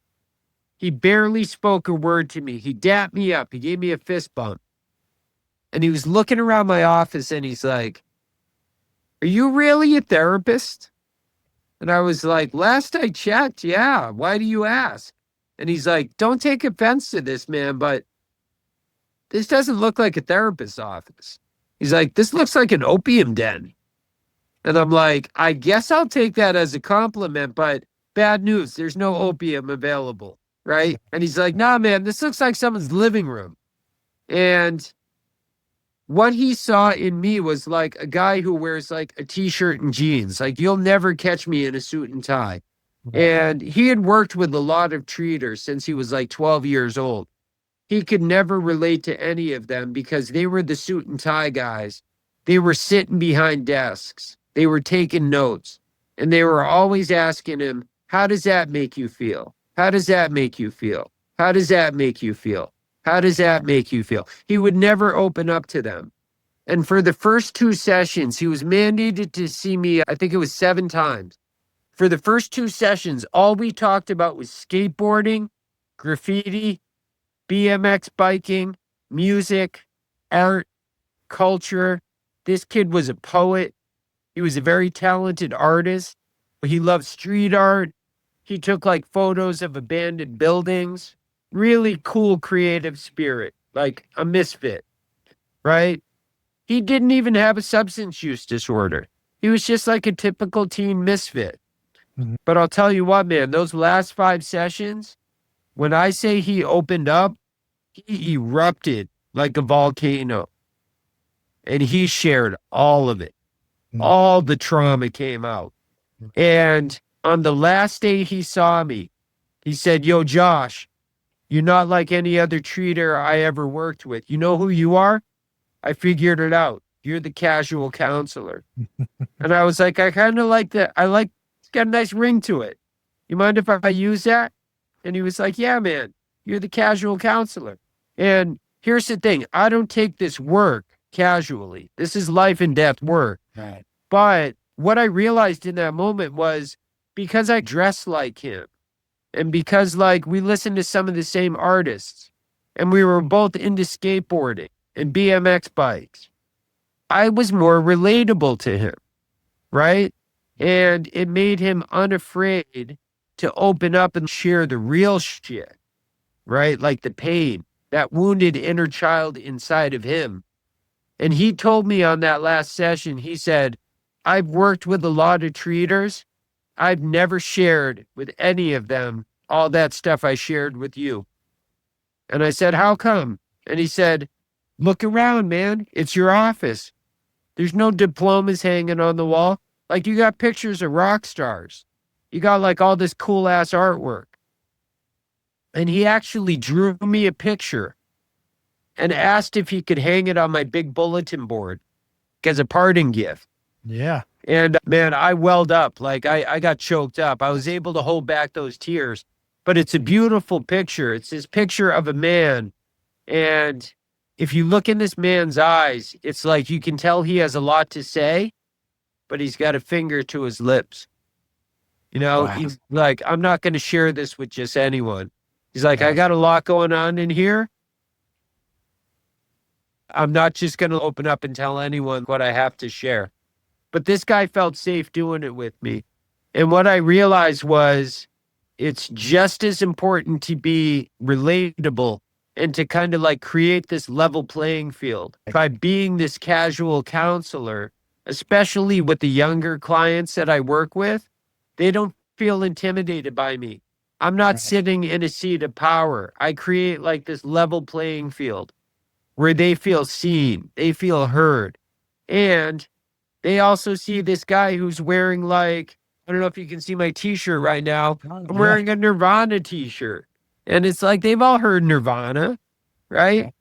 He barely spoke a word to me. He dapped me up. He gave me a fist bump. And he was looking around my office and he's like, are you really a therapist? And I was like, last I checked, yeah. Why do you ask? And he's like, don't take offense to this, man, but this doesn't look like a therapist's office. He's like, this looks like an opium den. And I'm like, I guess I'll take that as a compliment, but bad news. There's no opium available, right? And he's like, nah, man, this looks like someone's living room. And what he saw in me was like a guy who wears like a t-shirt and jeans. Like, you'll never catch me in a suit and tie. And he had worked with a lot of treaters since he was like 12 years old. He could never relate to any of them because they were the suit and tie guys. They were sitting behind desks. They were taking notes. And they were always asking him, how does that make you feel? How does that make you feel? How does that make you feel? How does that make you feel? He would never open up to them. And for the first 2 sessions, he was mandated to see me, I think it was 7 times. For the first 2 sessions, all we talked about was skateboarding, graffiti, BMX biking, music, art, culture. This kid was a poet. He was a very talented artist. He loved street art. He took like photos of abandoned buildings. Really cool creative spirit, like a misfit, right? He didn't even have a substance use disorder. He was just like a typical teen misfit. Mm-hmm. But I'll tell you what, man, those last 5 sessions, when I say he opened up, he erupted like a volcano. And he shared all of it. Mm-hmm. All the trauma came out. Mm-hmm. And on the last day he saw me, he said, yo, Josh, you're not like any other treater I ever worked with. You know who you are? I figured it out. You're the casual counselor. And I was like, I kind of like that. It's got a nice ring to it. You mind if I use that? And he was like, yeah, man, you're the casual counselor. And here's the thing. I don't take this work casually. This is life and death work. Right. But what I realized in that moment was because I dress like him and because like we listened to some of the same artists and we were both into skateboarding and BMX bikes, I was more relatable to him, right? And it made him unafraid to open up and share the real shit, right? Like the pain, that wounded inner child inside of him. And he told me on that last session, he said, I've worked with a lot of treaters. I've never shared with any of them all that stuff I shared with you. And I said, how come? And he said, look around, man. It's your office. There's no diplomas hanging on the wall. Like, you got pictures of rock stars. You got like all this cool ass artwork. And he actually drew me a picture and asked if he could hang it on my big bulletin board as a parting gift. Yeah. And man, I welled up. Like I got choked up. I was able to hold back those tears. But it's a beautiful picture. It's this picture of a man. And if you look in this man's eyes, it's like you can tell he has a lot to say, but he's got a finger to his lips. You know, Wow. he's like, I'm not going to share this with just anyone. He's like, Yeah. I got a lot going on in here. I'm not just going to open up and tell anyone what I have to share. But this guy felt safe doing it with me. And what I realized was it's just as important to be relatable and to kind of like create this level playing field by being this casual counselor, especially with the younger clients that I work with. They don't feel intimidated by me. I'm not Right. sitting in a seat of power. I create like this level playing field where they feel seen, they feel heard. And they also see this guy who's wearing like, I don't know if you can see my t-shirt right now. I'm wearing a Nirvana t-shirt. And it's like they've all heard Nirvana, right?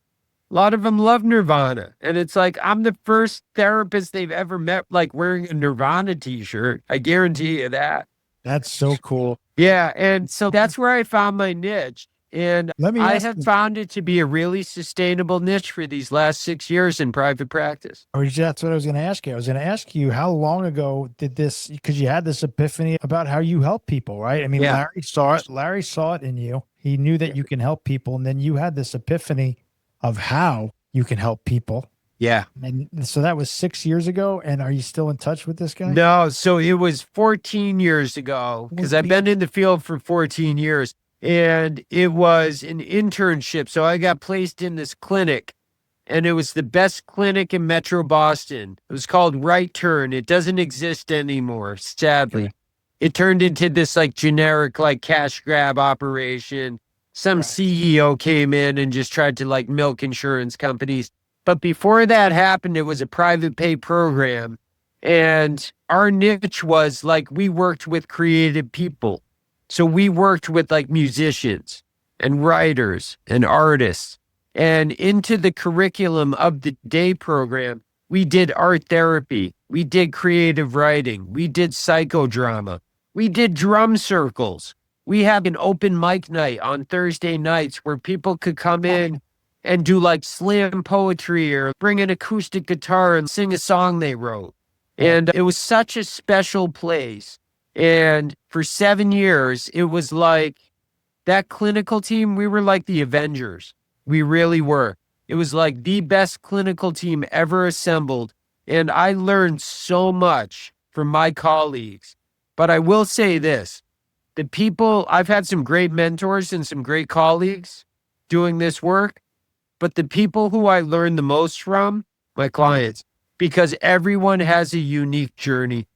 A lot of them love Nirvana. And it's like I'm the first therapist they've ever met like wearing a Nirvana t-shirt. I guarantee you that. That's so cool. Yeah. And so that's where I found my niche. And Let me I ask have you, found it to be a really sustainable niche for these last 6 years in private practice. or that's what I was going to ask you. I was going to ask you, how long ago did this, because you had this epiphany about how you help people, right? I mean, Yeah. Larry saw it. Larry saw it in you. He knew that you can help people. And then you had this epiphany of how you can help people. Yeah. And so that was 6 years ago. And are you still in touch with this guy? No, so it was 14 years ago because I've been in the field for 14 years and it was an internship. So I got placed in this clinic and it was the best clinic in Metro Boston. It was called Right Turn. It doesn't exist anymore, sadly. Okay. It turned into this like generic like cash grab operation. Some Right. CEO came in and just tried to like milk insurance companies. But before that happened, it was a private pay program. And our niche was like we worked with creative people. So we worked with like musicians and writers and artists. And into the curriculum of the day program, we did art therapy. We did creative writing. We did psychodrama. We did drum circles. We have an open mic night on Thursday nights where people could come in and do like slam poetry or bring an acoustic guitar and sing a song they wrote. And it was such a special place. And for 7 years, it was like that clinical team, we were like the Avengers. We really were. It was like the best clinical team ever assembled. And I learned so much from my colleagues. But I will say this, the people, I've had some great mentors and some great colleagues doing this work. But the people who I learned the most from, my clients, because everyone has a unique journey,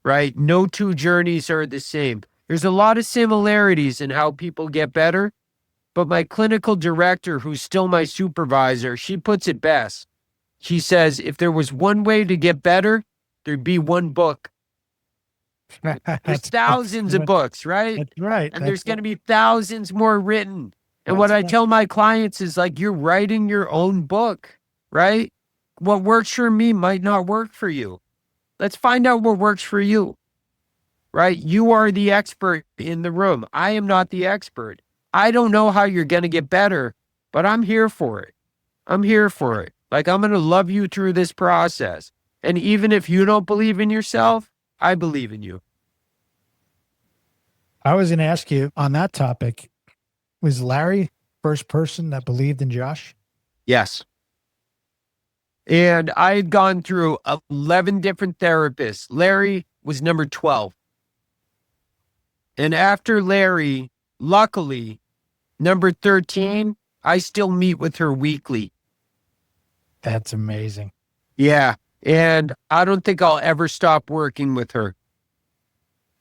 right? No two journeys are the same. There's a lot of similarities in how people get better, but my clinical director, who's still my supervisor, she puts it best. She says, if there was one way to get better, there'd be one book. There's thousands of books, right? That's right. And there's going to be thousands more written. And what I tell my clients is like, you're writing your own book, right? What works for me might not work for you. Let's find out what works for you, right? You are the expert in the room. I am not the expert. I don't know how you're going to get better, but I'm here for it. I'm here for it. Like, I'm going to love you through this process. And even if you don't believe in yourself, I believe in you. I was going to ask you on that topic, was Larry first person that believed in Josh? Yes. And I had gone through 11 different therapists. Larry was number 12. And after Larry, luckily, number 13, I still meet with her weekly. That's amazing. Yeah. And I don't think I'll ever stop working with her.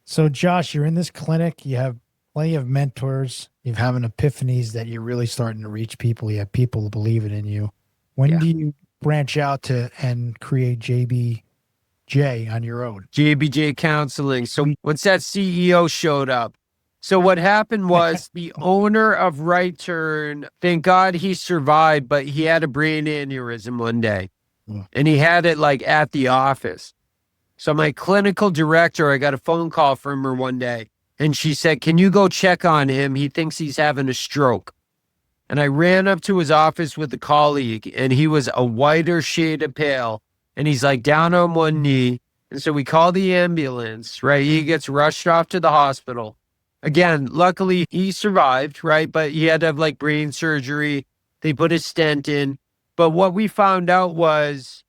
So Josh, you're in this clinic, you have plenty of mentors, you're having epiphanies that you're really starting to reach people. You have people believing in you. When do you branch out to and create JBJ on your own? JBJ Counseling. So once that CEO showed up, so what happened was the owner of Right Turn, thank God he survived, but he had a brain aneurysm one day. And he had it like at the office. So my clinical director, I got a phone call from her one day, and she said, "Can you go check on him? He thinks he's having a stroke." And I ran up to his office with a colleague, and he was a whiter shade of pale, and he's like down on one knee. And so we call the ambulance, right? He gets rushed off to the hospital. Again, luckily he survived, right? But he had to have like brain surgery. They put a stent in. But what we found out was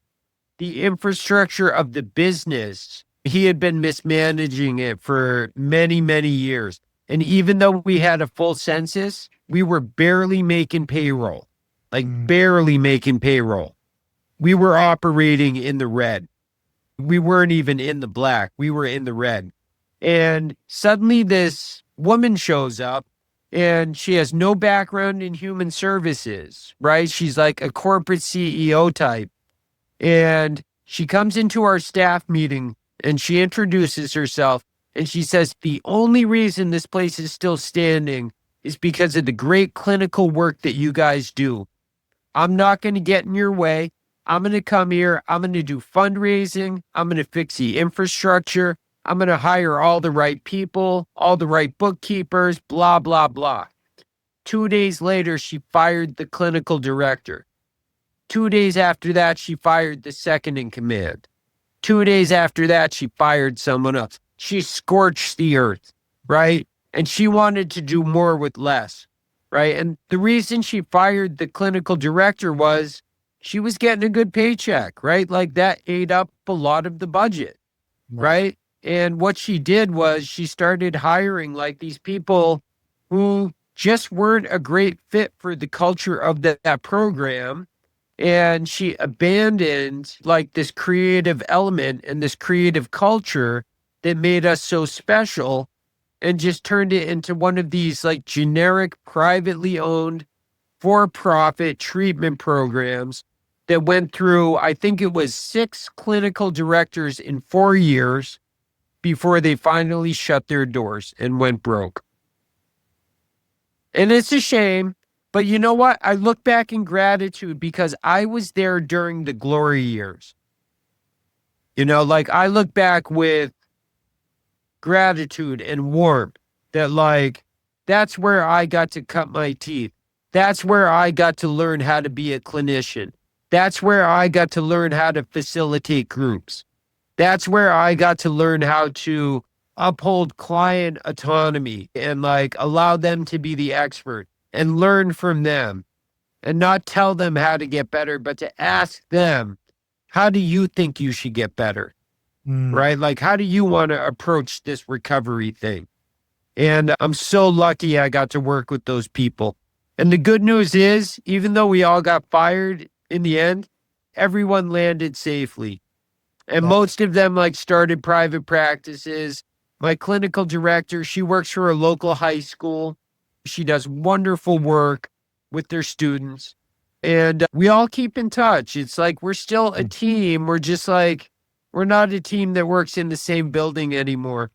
the infrastructure of the business, he had been mismanaging it for many, many years. And even though we had a full census, we were barely making payroll, like barely making payroll. We were operating in the red. We weren't even in the black. We were in the red. And suddenly this woman shows up, and she has no background in human services, right? She's like a corporate CEO type. And she comes into our staff meeting and she introduces herself, and she says, "The only reason this place is still standing is because of the great clinical work that you guys do. I'm not going to get in your way. I'm going to come here. I'm going to do fundraising. I'm going to fix the infrastructure. I'm going to hire all the right people, all the right bookkeepers, blah, blah, blah." 2 days later, she fired the clinical director. 2 days after that, she fired the second in command. 2 days after that, she fired someone else. She scorched the earth, right? And she wanted to do more with less, right? And the reason she fired the clinical director was she was getting a good paycheck, right? Like that ate up a lot of the budget, right? And what she did was she started hiring like these people who just weren't a great fit for the culture of that program. And she abandoned like this creative element and this creative culture that made us so special, and just turned it into one of these like generic, privately owned, for-profit treatment programs that went through, I think it was 6 clinical directors in 4 years before they finally shut their doors and went broke. And it's a shame. But you know what? I look back in gratitude because I was there during the glory years. You know, like I look back with gratitude and warmth that like, that's where I got to cut my teeth. That's where I got to learn how to be a clinician. That's where I got to learn how to facilitate groups. That's where I got to learn how to uphold client autonomy and like allow them to be the expert and learn from them, and not tell them how to get better, but to ask them, how do you think you should get better? Right? Like, how do you want to approach this recovery thing? And I'm so lucky I got to work with those people. And the good news is, even though we all got fired in the end, everyone landed safely. And most of them like started private practices. My clinical director, she works for a local high school. She does wonderful work with their students, and we all keep in touch. It's like we're still a team. We're just like, we're not a team that works in the same building anymore.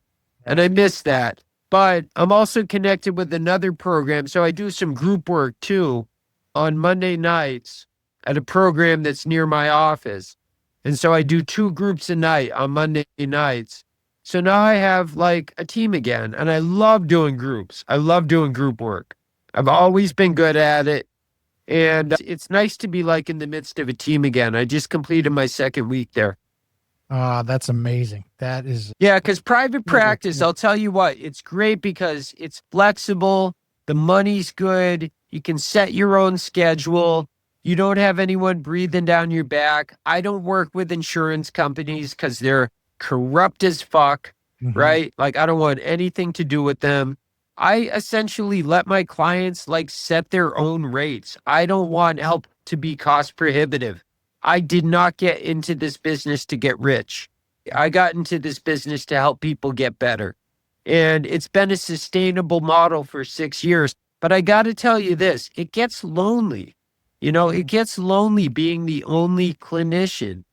And I miss that. But I'm also connected with another program. So I do some group work too on Monday nights at a program that's near my office. And so I do 2 groups a night on Monday nights. So now I have like a team again, and I love doing groups. I love doing group work. I've always been good at it. And it's nice to be like in the midst of a team again. I just completed my 2nd week there. That's amazing. That is. Yeah, because private practice, I'll tell you what, it's great because it's flexible. The money's good. You can set your own schedule. You don't have anyone breathing down your back. I don't work with insurance companies because they're corrupt as fuck, right? Like I don't want anything to do with them. I essentially let my clients like set their own rates. I don't want help to be cost prohibitive. I did not get into this business to get rich. I got into this business to help people get better. And it's been a sustainable model for 6 years. But I got to tell you this, it gets lonely. You know, it gets lonely being the only clinician.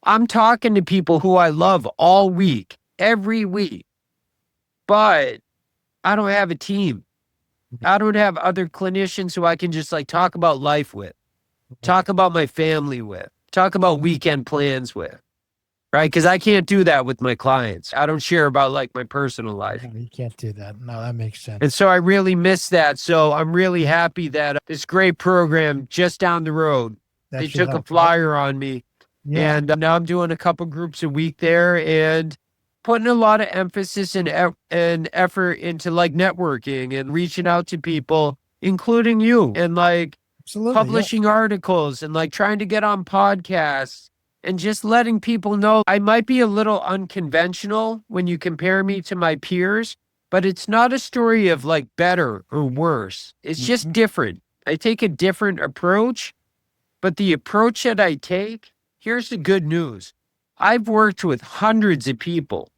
I'm talking to people who I love all week, every week, but I don't have a team. I don't have other clinicians who I can just like talk about life with, talk about my family with, talk about weekend plans with. right? Because I can't do that with my clients. I don't share about like my personal life. No, you can't do that. No, that makes sense. And so I really miss that. So I'm really happy that this great program just down the road, That they should took a help, right? flyer on me. Yeah. And now I'm doing a couple groups a week there and putting a lot of emphasis and effort into like networking and reaching out to people, including you, and like Absolutely. publishing articles and like trying to get on podcasts and just letting people know I might be a little unconventional when you compare me to my peers, but it's not a story of like better or worse. It's just different. I take a different approach, but the approach that I take, here's the good news. I've worked with hundreds of people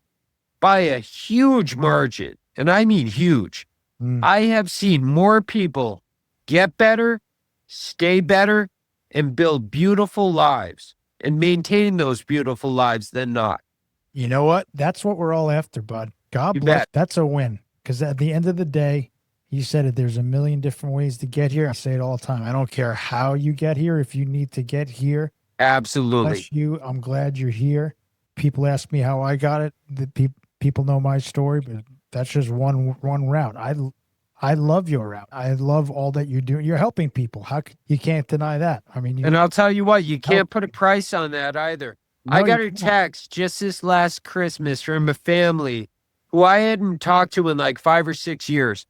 by a huge margin, and I mean huge. Mm. I have seen more people get better, stay better, and build beautiful lives and maintain those beautiful lives than not. You know what? That's what we're all after, bud. God You bless. bet. That's a win. Because at the end of the day, you said it, there's a million different ways to get here. I say it all the time. I don't care how you get here. If you need to get here, Absolutely. bless you. I'm glad you're here. People ask me how I got it. People know my story, but that's just one route. I love your route. I love all that you're doing. You're helping people. You can't deny that. I mean, And I'll tell you what, you can't put a price on that either. No, I got you a can't. text just this last Christmas from a family who I hadn't talked to in like 5 or 6 years.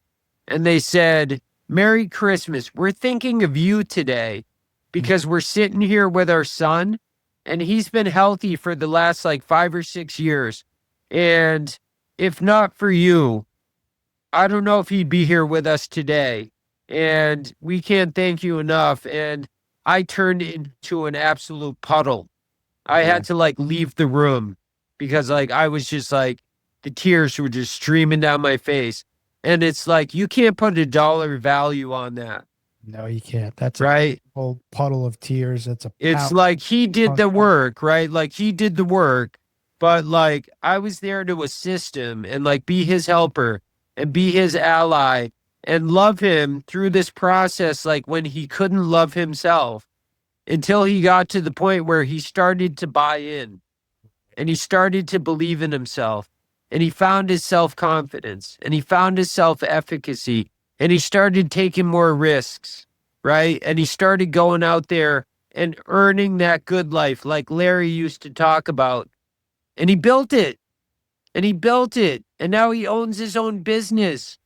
And they said, "Merry Christmas. We're thinking of you today because we're sitting here with our son and he's been healthy for the last like 5 or 6 years. And if not for you, I don't know if he'd be here with us today. And we can't thank you enough." And I turned into an absolute puddle. I had to like leave the room because like I was just like, the tears were just streaming down my face. And it's like, you can't put a dollar value on that, No, you can't. That's right? a whole puddle of tears. That's a It's pound. like he did the work, right? Like he did the work, but like I was there to assist him and like be his helper and be his ally and love him through this process, like when he couldn't love himself, until he got to the point where he started to buy in and he started to believe in himself and he found his self-confidence and he found his self-efficacy and he started taking more risks, right? And he started going out there and earning that good life like Larry used to talk about. And he built it. And he built it. And now he owns his own business.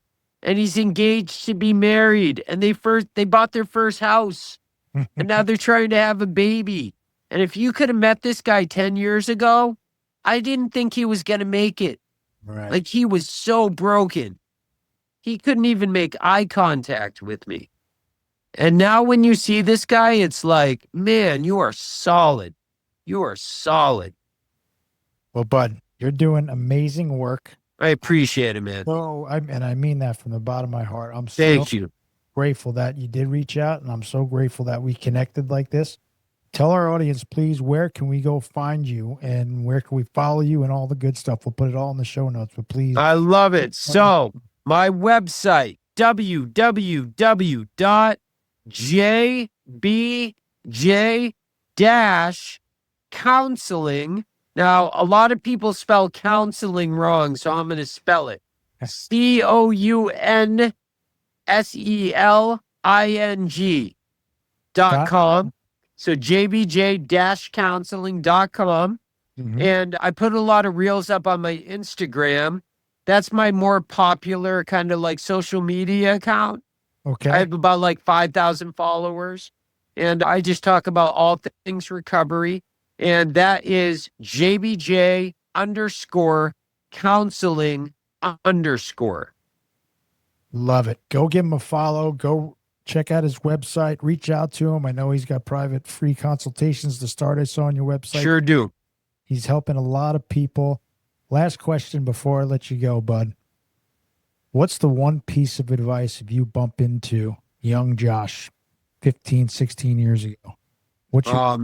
And he's engaged to be married. And they bought their first house. And now they're trying to have a baby. And if you could have met this guy 10 years ago, I didn't think he was going to make it. Right. Like he was so broken. He couldn't even make eye contact with me. And now when you see this guy, it's like, man, you are solid. You are solid. Well, bud, you're doing amazing work. I appreciate it, man. So, and I mean that from the bottom of my heart. I'm so Thank you. grateful that you did reach out, and I'm so grateful that we connected like this. Tell our audience, please, where can we go find you and where can we follow you and all the good stuff? We'll put it all in the show notes, but please. I love it. So my website, www.jbj-counseling. Now, a lot of people spell counseling wrong, so I'm going to spell it. COUNSELING.com. So jbj-counseling.com. Mhm. And I put a lot of reels up on my Instagram. That's my more popular kind of like social media account. Okay. I have about like 5,000 followers. And I just talk about all things recovery. And that is JBJ_counseling_. Love it. Go give him a follow. Go check out his website. Reach out to him. I know he's got private free consultations to start. I saw on your website. Sure do. He's helping a lot of people. Last question before I let you go, bud. What's the one piece of advice if you bump into young Josh 15, 16 years ago? What's your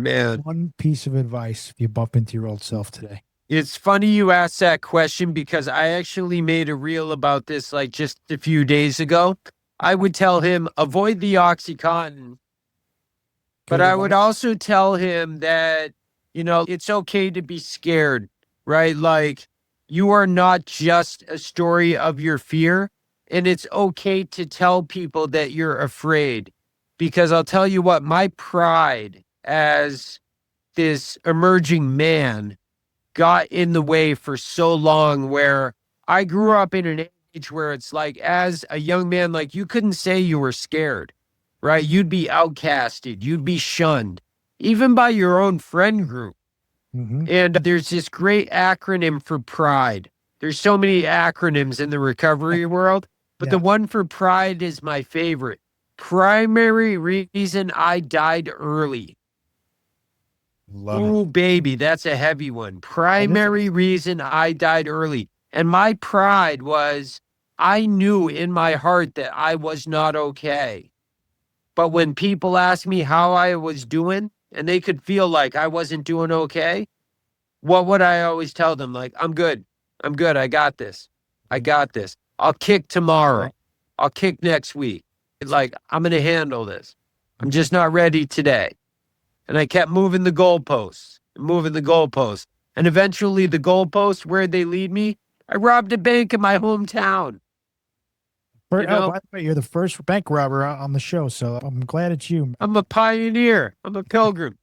one piece of advice if you bump into your old self today? It's funny you asked that question because I actually made a reel about this like just a few days ago. I would tell him, avoid the OxyContin. But I would also tell him that It's okay to be scared, right? Like, you are not just a story of your fear, and it's okay to tell people that you're afraid. Because I'll tell you what, my pride as this emerging man got in the way for so long, where I grew up in an age where it's like, as a young man, like, you couldn't say you were scared, right? You'd be outcasted, you'd be shunned, even by your own friend group. Mm-hmm. And there's this great acronym for pride. There's so many acronyms in the recovery world, but the one for pride is my favorite. Primary reason I died early. Ooh, baby, that's a heavy one. Primary reason I died early. And my pride was, I knew in my heart that I was not okay. But when people asked me how I was doing, and they could feel like I wasn't doing okay, what would I always tell them? Like, I'm good. I'm good. I got this. I got this. I'll kick tomorrow. I'll kick next week. Like, I'm going to handle this. I'm just not ready today. And I kept moving the goalposts, moving the goalposts. And eventually the goalposts, where'd they lead me? I robbed a bank in my hometown. By the way, you're the first bank robber on the show, so I'm glad it's you. I'm a pioneer. I'm a pilgrim.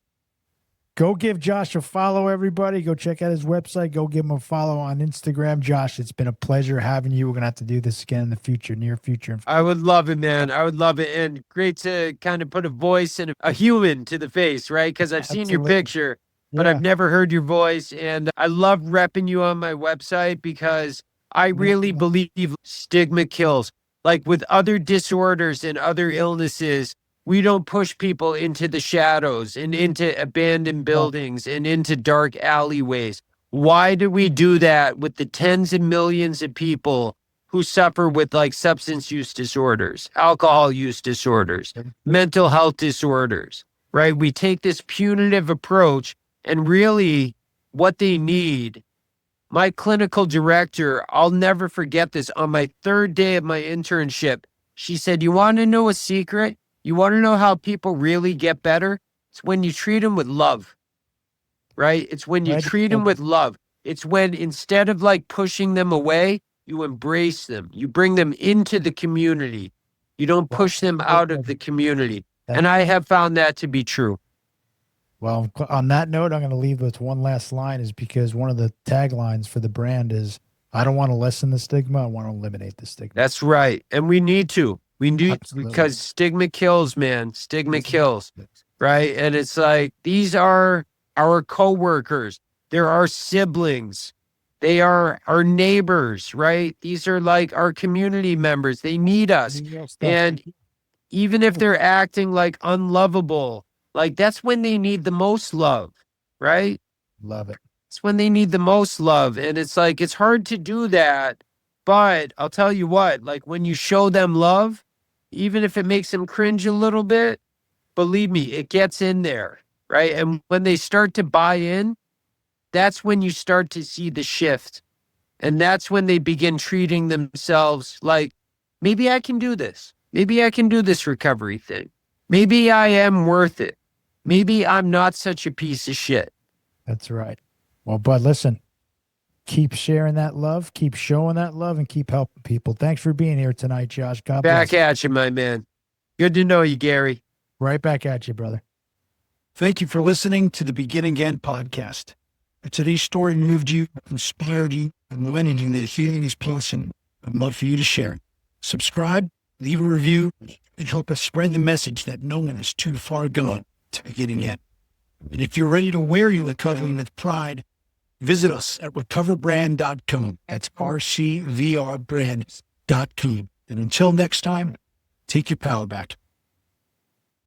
Go give Josh a follow, everybody. Go check out his website. Go give him a follow on Instagram. Josh, it's been a pleasure having you. We're going to have to do this again in the future, near future. I would love it, man. I would love it. And great to kind of put a voice and a human to the face, right? Because I've seen your picture, but I've never heard your voice. And I love repping you on my website because I really believe stigma kills. Like with other disorders and other illnesses, we don't push people into the shadows and into abandoned buildings and into dark alleyways. Why do we do that with the tens of millions of people who suffer with like substance use disorders, alcohol use disorders, mental health disorders, right? We take this punitive approach, and really what they need. My clinical director, I'll never forget this, on my third day of my internship, she said, you want to know a secret? You want to know how people really get better? It's when you treat them with love, right? It's when you treat them with love. It's when, instead of like pushing them away, you embrace them. You bring them into the community. You don't push them out of the community. And I have found that to be true. Well, on that note, I'm going to leave with one last line, is because one of the taglines for the brand is, I don't want to lessen the stigma. I want to eliminate the stigma. That's right. And we need to. We need, because stigma kills, man. Stigma kills, right? And it's like, these are our coworkers. They're our siblings. They are our neighbors, right? These are like our community members. They need us. And even if they're acting like unlovable, like that's when they need the most love, right? Love it. It's when they need the most love. And it's like, it's hard to do that. But I'll tell you what, like when you show them love, even if it makes them cringe a little bit, believe me, it gets in there, right? And when they start to buy in, that's when you start to see the shift. And that's when they begin treating themselves like, maybe I can do this. Maybe I can do this recovery thing. Maybe I am worth it. Maybe I'm not such a piece of shit. That's right. Well, Bud, listen, keep sharing that love, keep showing that love, and keep helping people. Thanks for being here tonight, Josh. God bless. Back at you, my man. Good to know you, Gary. Right back at you, brother. Thank you for listening to the Begin Again podcast. If today's story moved you, inspired you, and led you to healing is possible, I'd love for you to share it. Subscribe, leave a review, and help us spread the message that no one is too far gone to begin again. And if you're ready to wear your recovery with pride, visit us at recoverbrand.com. That's RCVR Brand.com. And until next time, take your power back.